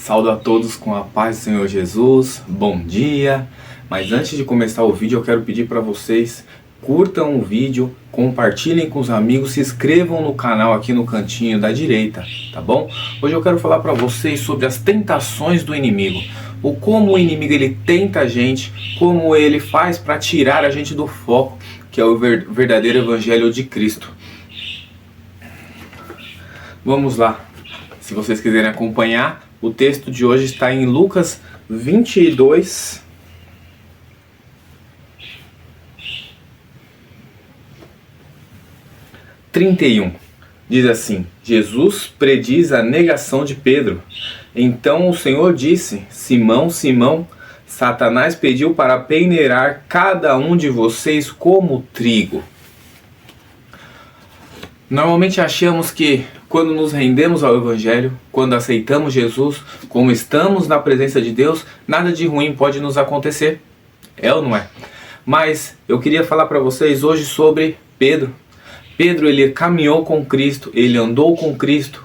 Saúdo a todos com a paz do Senhor Jesus, bom dia. Mas antes de começar o vídeo eu quero pedir para vocês curtam o vídeo, compartilhem com os amigos, se inscrevam no canal aqui no cantinho da direita, tá bom? Hoje eu quero falar para vocês sobre as tentações do inimigo, o como o inimigo ele tenta a gente, como ele faz para tirar a gente do foco, que é o verdadeiro evangelho de Cristo. Vamos lá, se vocês quiserem acompanhar, o texto de hoje está em Lucas 22, diz assim: Jesus prediz a negação de Pedro. Então o Senhor disse: Simão, Simão, Satanás pediu para peneirar cada um de vocês como trigo. Normalmente achamos que quando nos rendemos ao Evangelho, quando aceitamos Jesus, como estamos na presença de Deus, nada de ruim pode nos acontecer. É ou não é? Mas eu queria falar para vocês hoje sobre Pedro. Pedro, ele caminhou com Cristo, ele andou com Cristo.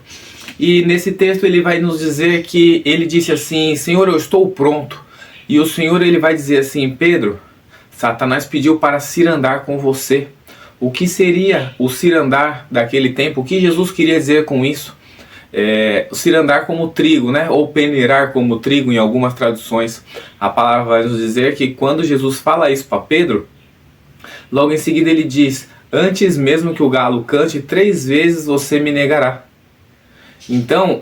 E nesse texto ele vai nos dizer que ele disse assim: Senhor, eu estou pronto. E o Senhor ele vai dizer assim: Pedro, Satanás pediu para cirandar com você. O que seria o cirandar daquele tempo? O que Jesus queria dizer com isso? Cirandar como trigo, né? Ou peneirar como trigo em algumas traduções. A palavra vai nos dizer que quando Jesus fala isso para Pedro, logo em seguida ele diz: antes mesmo que o galo cante, 3 vezes você me negará. Então,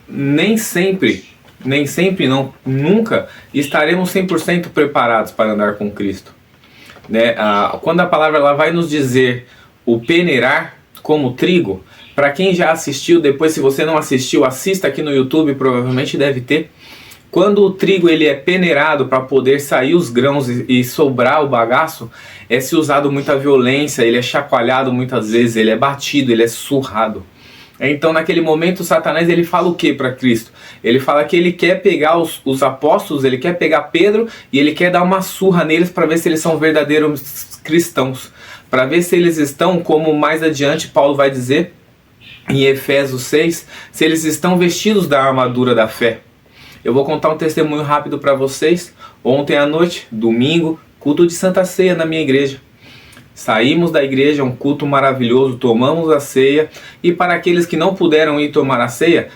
nem sempre não, nunca estaremos 100% preparados para andar com Cristo. Né? Quando a palavra ela vai nos dizer o peneirar como trigo, para quem já assistiu, depois se você não assistiu, assista aqui no YouTube, provavelmente deve ter. Quando o trigo ele é peneirado para poder sair os grãos e sobrar o bagaço, é se usado muita violência, ele é chacoalhado muitas vezes, ele é batido, ele é surrado. Então naquele momento Satanás ele fala o que para Cristo? Ele fala que ele quer pegar os apóstolos, ele quer pegar Pedro e ele quer dar uma surra neles para ver se eles são verdadeiros cristãos. Para ver se eles estão, como mais adiante Paulo vai dizer em Efésios 6, se eles estão vestidos da armadura da fé. Eu vou contar um testemunho rápido para vocês. Ontem à noite, domingo, culto de Santa Ceia na minha igreja. Saímos da igreja, um culto maravilhoso, tomamos a ceia. E para aqueles que não puderam ir tomar a ceia,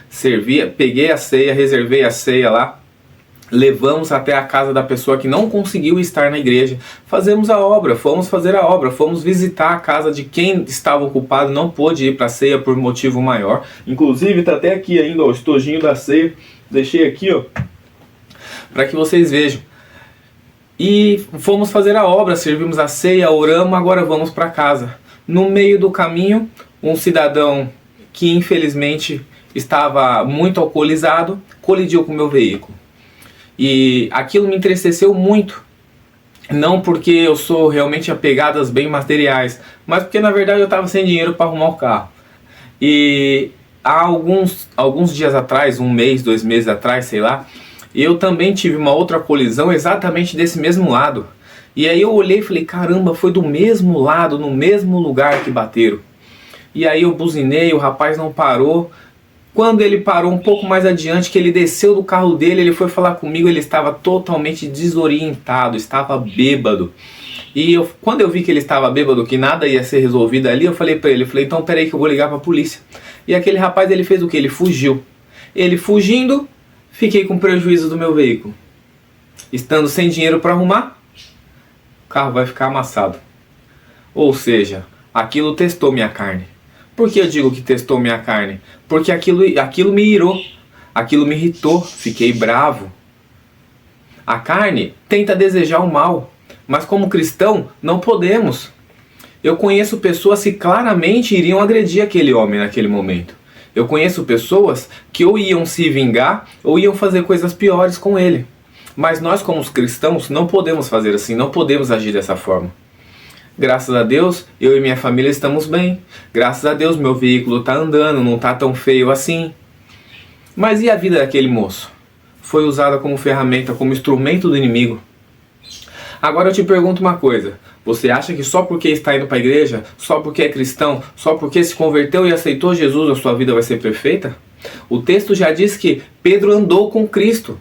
peguei a ceia, reservei a ceia lá. Levamos até a casa da pessoa que não conseguiu estar na igreja. Fazemos a obra, fomos fazer a obra, fomos visitar a casa de quem estava ocupado, não pôde ir para a ceia por motivo maior. Inclusive está até aqui ainda o estojinho da ceia. Deixei aqui, ó, para que vocês vejam. E fomos fazer a obra, servimos a ceia, oramos, agora vamos para casa. No meio do caminho, um cidadão que infelizmente estava muito alcoolizado colidiu com o meu veículo. E aquilo me entristeceu muito. Não porque eu sou realmente apegado aos bens materiais, mas porque na verdade eu estava sem dinheiro para arrumar o carro. E há alguns dias atrás, 1 mês, 2 meses atrás, sei lá, eu também tive uma outra colisão exatamente desse mesmo lado. E aí eu olhei e falei: caramba, foi do mesmo lado, no mesmo lugar que bateram. E aí eu buzinei, o rapaz não parou. Quando ele parou um pouco mais adiante, que ele desceu do carro dele, ele foi falar comigo, ele estava totalmente desorientado, estava bêbado. E quando eu vi que ele estava bêbado, que nada ia ser resolvido ali, eu falei para ele, então peraí que eu vou ligar para a polícia. E aquele rapaz, ele fez o que? Ele fugiu. Ele fugindo, fiquei com prejuízo do meu veículo. Estando sem dinheiro para arrumar, o carro vai ficar amassado. Ou seja, aquilo testou minha carne. Por que eu digo que testou minha carne? Porque aquilo me irou, aquilo me irritou, fiquei bravo. A carne tenta desejar o mal, mas como cristão não podemos. Eu conheço pessoas que claramente iriam agredir aquele homem naquele momento. Eu conheço pessoas que ou iam se vingar ou iam fazer coisas piores com ele. Mas nós como cristãos não podemos fazer assim, não podemos agir dessa forma. Graças a Deus, eu e minha família estamos bem. Graças a Deus, meu veículo está andando, não está tão feio assim. Mas e a vida daquele moço? Foi usada como ferramenta, como instrumento do inimigo. Agora eu te pergunto uma coisa. Você acha que só porque está indo para a igreja, só porque é cristão, só porque se converteu e aceitou Jesus, a sua vida vai ser perfeita? O texto já diz que Pedro andou com Cristo.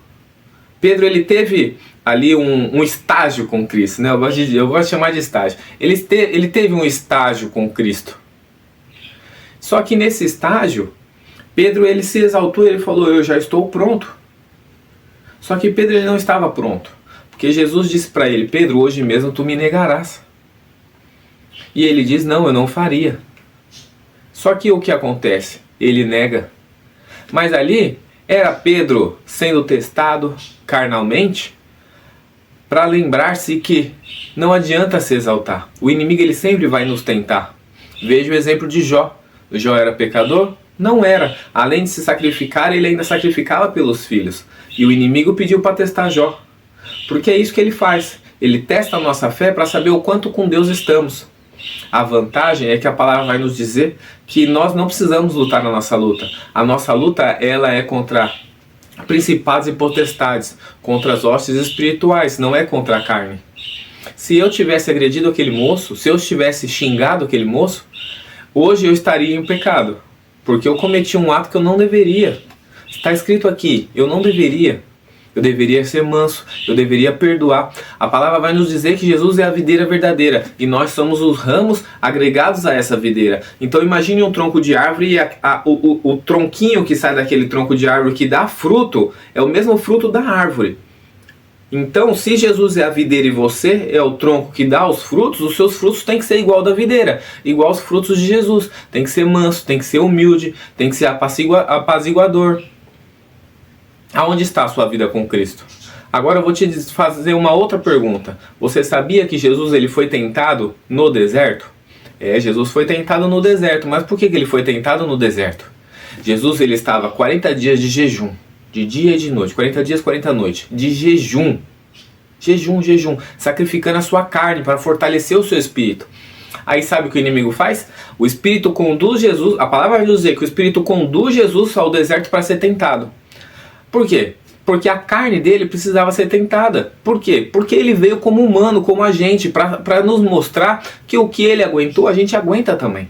Pedro, ele teve ali um estágio com Cristo, né? Eu gosto de chamar de estágio. Ele teve um estágio com Cristo. Só que nesse estágio, Pedro, ele se exaltou, ele falou, eu já estou pronto. Só que Pedro, ele não estava pronto. Porque Jesus disse para ele, Pedro, hoje mesmo tu me negarás. E ele diz, não, eu não faria. Só que o que acontece? Ele nega. Mas ali era Pedro sendo testado carnalmente para lembrar-se que não adianta se exaltar. O inimigo, ele sempre vai nos tentar. Veja o exemplo de Jó. Jó era pecador? Não era. Além de se sacrificar, ele ainda sacrificava pelos filhos. E o inimigo pediu para testar Jó. Porque é isso que ele faz. Ele testa a nossa fé para saber o quanto com Deus estamos. A vantagem é que a palavra vai nos dizer que nós não precisamos lutar na nossa luta. A nossa luta, ela é contra principados e potestades, contra as hostes espirituais, não é contra a carne. Se eu tivesse agredido aquele moço, se eu tivesse xingado aquele moço, hoje eu estaria em pecado, porque eu cometi um ato que eu não deveria. Está escrito aqui, eu não deveria. Eu deveria ser manso, eu deveria perdoar. A palavra vai nos dizer que Jesus é a videira verdadeira e nós somos os ramos agregados a essa videira. Então imagine um tronco de árvore e o tronquinho que sai daquele tronco de árvore que dá fruto é o mesmo fruto da árvore. Então, se Jesus é a videira e você é o tronco que dá os seus frutos têm que ser igual da videira, igual aos frutos de Jesus. Tem que ser manso, tem que ser humilde, tem que ser apaziguador. Aonde está a sua vida com Cristo? Agora eu vou te fazer uma outra pergunta. Você sabia que Jesus, ele foi tentado no deserto? Jesus foi tentado no deserto. Mas por que ele foi tentado no deserto? Jesus, ele estava 40 dias de jejum. De dia e de noite. 40 dias, 40 noites. De jejum. Jejum. Sacrificando a sua carne para fortalecer o seu espírito. Aí sabe o que o inimigo faz? O Espírito conduz Jesus. A palavra vai dizer que o Espírito conduz Jesus ao deserto para ser tentado. Por quê? Porque a carne dele precisava ser tentada. Por quê? Porque ele veio como humano, como a gente, para nos mostrar que o que ele aguentou, a gente aguenta também.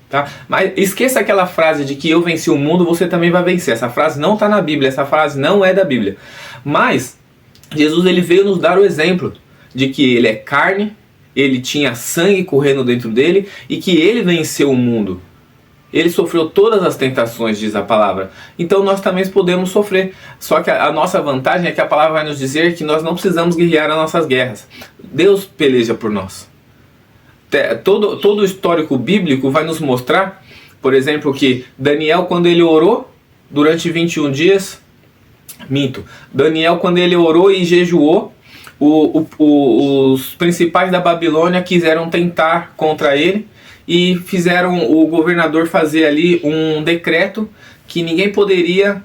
Tá? Mas esqueça aquela frase de que eu venci o mundo, você também vai vencer. Essa frase não está na Bíblia, essa frase não é da Bíblia. Mas Jesus, ele veio nos dar o exemplo de que ele é carne, ele tinha sangue correndo dentro dele e que ele venceu o mundo. Ele sofreu todas as tentações, diz a palavra. Então nós também podemos sofrer. Só que a nossa vantagem é que a palavra vai nos dizer que nós não precisamos guerrear as nossas guerras. Deus peleja por nós. Todo o histórico bíblico vai nos mostrar, por exemplo, que Daniel, quando ele orou durante 21 dias... Daniel, quando ele orou e jejuou, os principais da Babilônia quiseram tentar contra ele. E fizeram o governador fazer ali um decreto que ninguém poderia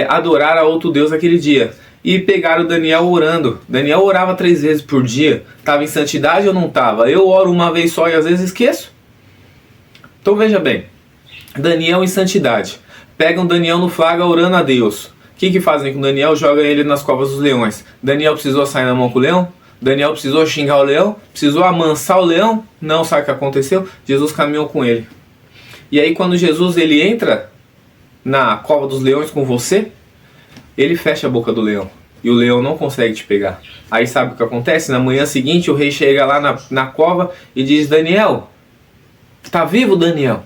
adorar a outro Deus aquele dia. E pegaram Daniel orando. Daniel orava 3 vezes por dia. Estava em santidade ou não estava? Eu oro uma vez só e às vezes esqueço. Então veja bem. Daniel em santidade. Pegam Daniel no flagra orando a Deus. O que fazem com Daniel? Jogam ele nas covas dos leões. Daniel precisou sair na mão com o leão? Daniel precisou xingar o leão? Precisou amansar o leão? Não, sabe o que aconteceu? Jesus caminhou com ele. E aí quando Jesus, ele entra na cova dos leões com você, ele fecha a boca do leão. E o leão não consegue te pegar. Aí sabe o que acontece? Na manhã seguinte o rei chega lá na cova e diz, Daniel, está vivo, Daniel?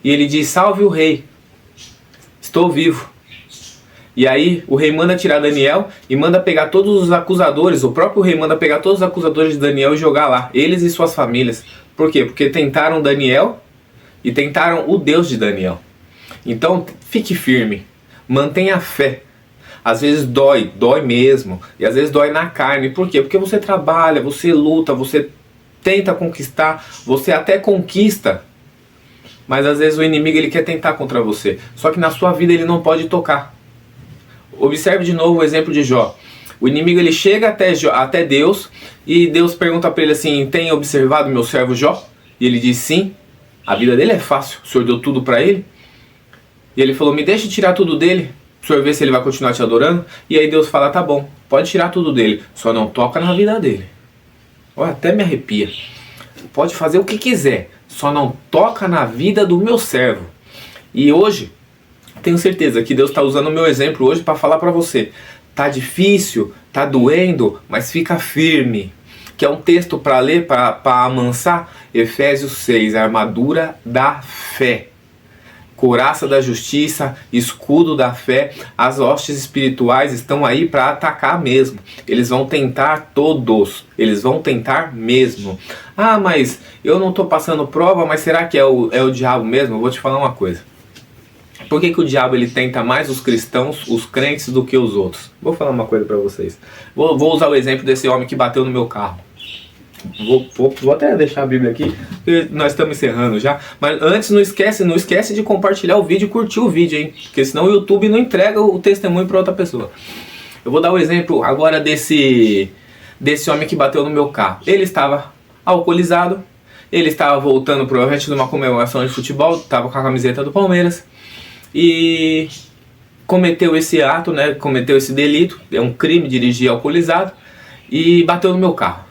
E ele diz, salve o rei, estou vivo. E aí o rei manda tirar Daniel e manda pegar todos os acusadores. O próprio rei manda pegar todos os acusadores de Daniel e jogar lá. Eles e suas famílias. Por quê? Porque tentaram Daniel e tentaram o Deus de Daniel. Então fique firme. Mantenha a fé. Às vezes dói mesmo. E às vezes dói na carne. Por quê? Porque você trabalha, você luta, você tenta conquistar. Você até conquista. Mas às vezes o inimigo, ele quer tentar contra você. Só que na sua vida ele não pode tocar. Observe de novo o exemplo de Jó. O inimigo, ele chega até Deus e Deus pergunta para ele assim, tem observado meu servo Jó? E ele diz sim. A vida dele é fácil, o Senhor deu tudo para ele. E ele falou, me deixa tirar tudo dele, o Senhor vê se ele vai continuar te adorando. E aí Deus fala, tá bom, pode tirar tudo dele, só não toca na vida dele. Olha, até me arrepia. Pode fazer o que quiser, só não toca na vida do meu servo. E hoje, Tenho certeza que Deus está usando o meu exemplo hoje para falar para você. Tá difícil, tá doendo, mas fica firme. Que é um texto para ler, para amansar. Efésios 6, a armadura da fé. Couraça da justiça, escudo da fé. As hostes espirituais estão aí para atacar mesmo. Eles vão tentar todos. Eles vão tentar mesmo. Ah, mas eu não estou passando prova, mas será que é o diabo mesmo? Eu vou te falar uma coisa. Por que o diabo ele tenta mais os cristãos, os crentes, do que os outros? Vou falar uma coisa para vocês. Vou usar o exemplo desse homem que bateu no meu carro. Vou até deixar a Bíblia aqui, porque nós estamos encerrando já. Mas antes, não esquece de compartilhar o vídeo e curtir o vídeo, hein? Porque senão o YouTube não entrega o testemunho para outra pessoa. Eu vou dar o exemplo agora desse homem que bateu no meu carro. Ele estava alcoolizado, ele estava voltando provavelmente de uma comemoração de futebol, estava com a camiseta do Palmeiras e cometeu esse ato, né? Cometeu esse delito, é um crime dirigir alcoolizado e bateu no meu carro.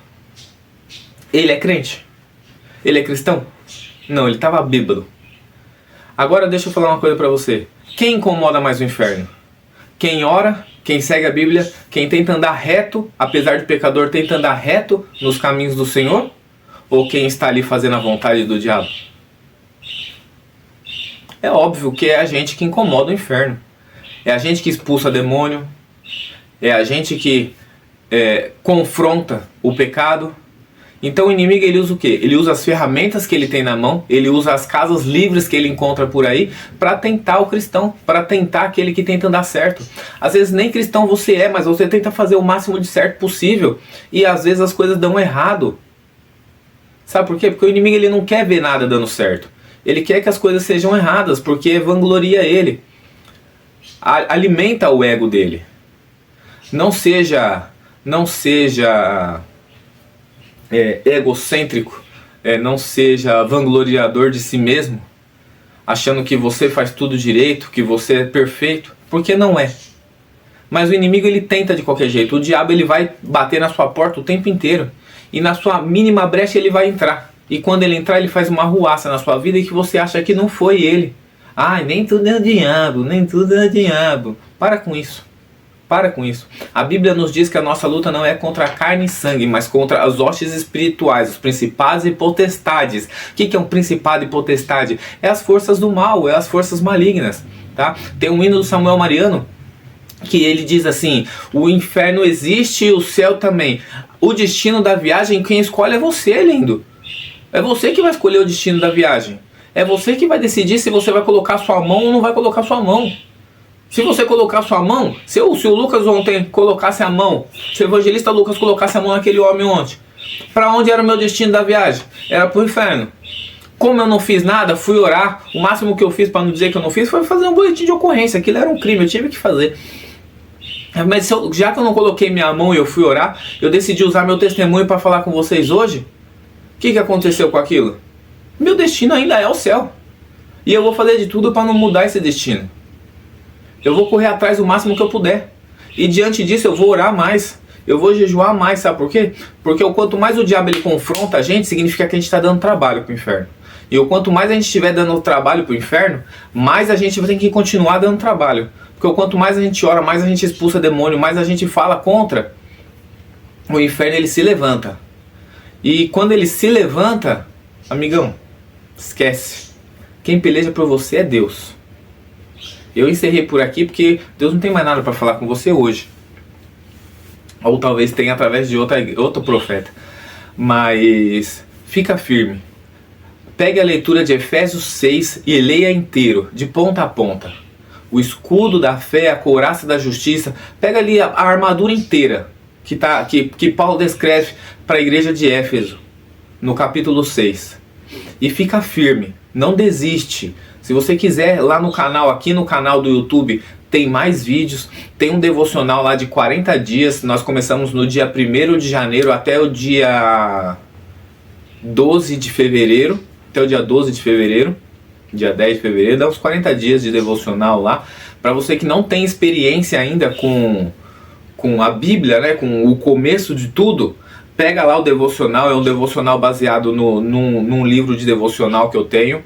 Ele é crente? Ele é cristão? Não, ele estava bêbado. Agora deixa eu falar uma coisa para você. Quem incomoda mais o inferno? Quem ora, quem segue a Bíblia, quem tenta andar reto, apesar de pecador, tenta andar reto nos caminhos do Senhor? Ou quem está ali fazendo a vontade do diabo? É óbvio que é a gente que incomoda o inferno. É a gente que expulsa demônio. É a gente que confronta o pecado. Então o inimigo ele usa o quê? Ele usa as ferramentas que ele tem na mão, ele usa as casas livres que ele encontra por aí para tentar o cristão, para tentar aquele que tenta andar certo. Às vezes nem cristão você é, mas você tenta fazer o máximo de certo possível e às vezes as coisas dão errado. Sabe por quê? Porque o inimigo ele não quer ver nada dando certo. Ele quer que as coisas sejam erradas, porque vangloria ele. Alimenta o ego dele. Não seja egocêntrico, não seja vangloriador de si mesmo, achando que você faz tudo direito, que você é perfeito, porque não é. Mas o inimigo ele tenta de qualquer jeito. O diabo ele vai bater na sua porta o tempo inteiro e na sua mínima brecha ele vai entrar. E quando ele entrar ele faz uma arruaça na sua vida e que você acha que não foi ele. Ai, nem tudo é o diabo, nem tudo é o diabo. Para com isso. Para com isso. A Bíblia nos diz que a nossa luta não é contra a carne e sangue, mas contra as hostes espirituais, os principados e potestades. O que é um principado e potestade? É as forças do mal, é as forças malignas. Tá? Tem um hino do Samuel Mariano que ele diz assim: o inferno existe e o céu também. O destino da viagem, quem escolhe é você, lindo. É você que vai escolher o destino da viagem. É você que vai decidir se você vai colocar sua mão ou não vai colocar sua mão. Se você colocar sua mão, se o Lucas ontem colocasse a mão, se o evangelista Lucas colocasse a mão naquele homem ontem, para onde era o meu destino da viagem? Era para o inferno. Como eu não fiz nada, fui orar. O máximo que eu fiz, para não dizer que eu não fiz, foi fazer um boletim de ocorrência. Aquilo era um crime, eu tive que fazer. Mas já que eu não coloquei minha mão e eu fui orar, eu decidi usar meu testemunho para falar com vocês hoje. O que aconteceu com aquilo? Meu destino ainda é o céu. E eu vou fazer de tudo para não mudar esse destino. Eu vou correr atrás o máximo que eu puder. E diante disso eu vou orar mais. Eu vou jejuar mais, sabe por quê? Porque o quanto mais o diabo ele confronta a gente, significa que a gente está dando trabalho para o inferno. E o quanto mais a gente estiver dando trabalho para o inferno, mais a gente vai ter que continuar dando trabalho. Porque o quanto mais a gente ora, mais a gente expulsa demônio, mais a gente fala contra, o inferno ele se levanta. E quando ele se levanta, amigão, esquece. Quem peleja por você é Deus. Eu encerrei por aqui porque Deus não tem mais nada para falar com você hoje. Ou talvez tenha através de outro profeta. Mas fica firme. Pegue a leitura de Efésios 6 e leia inteiro, de ponta a ponta. O escudo da fé, a couraça da justiça. Pega ali a armadura inteira que Paulo descreve para a igreja de Éfeso, no capítulo 6. E fica firme, não desiste. Se você quiser, lá no canal, aqui no canal do YouTube, tem mais vídeos. Tem um devocional lá de 40 dias. Nós começamos no dia 1º de janeiro até o dia 12 de fevereiro. Até o dia 12 de fevereiro. Dia 10 de fevereiro. Dá uns 40 dias de devocional lá. Para você que não tem experiência ainda com a Bíblia, né, com o começo de tudo, pega lá o devocional. É um devocional baseado num livro de devocional que eu tenho.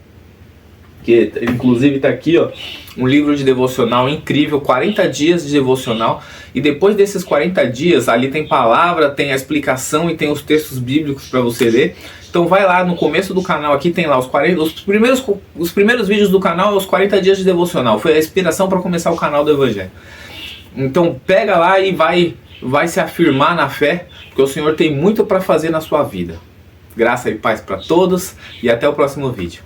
que inclusive está aqui, ó, um livro de devocional incrível, 40 dias de devocional, e depois desses 40 dias, ali tem palavra, tem a explicação e tem os textos bíblicos para você ler. Então vai lá no começo do canal, aqui tem lá os primeiros vídeos do canal, os 40 dias de devocional, foi a inspiração para começar o canal do Evangelho. Então pega lá e vai se afirmar na fé, porque o Senhor tem muito para fazer na sua vida. Graça e paz para todos e até o próximo vídeo.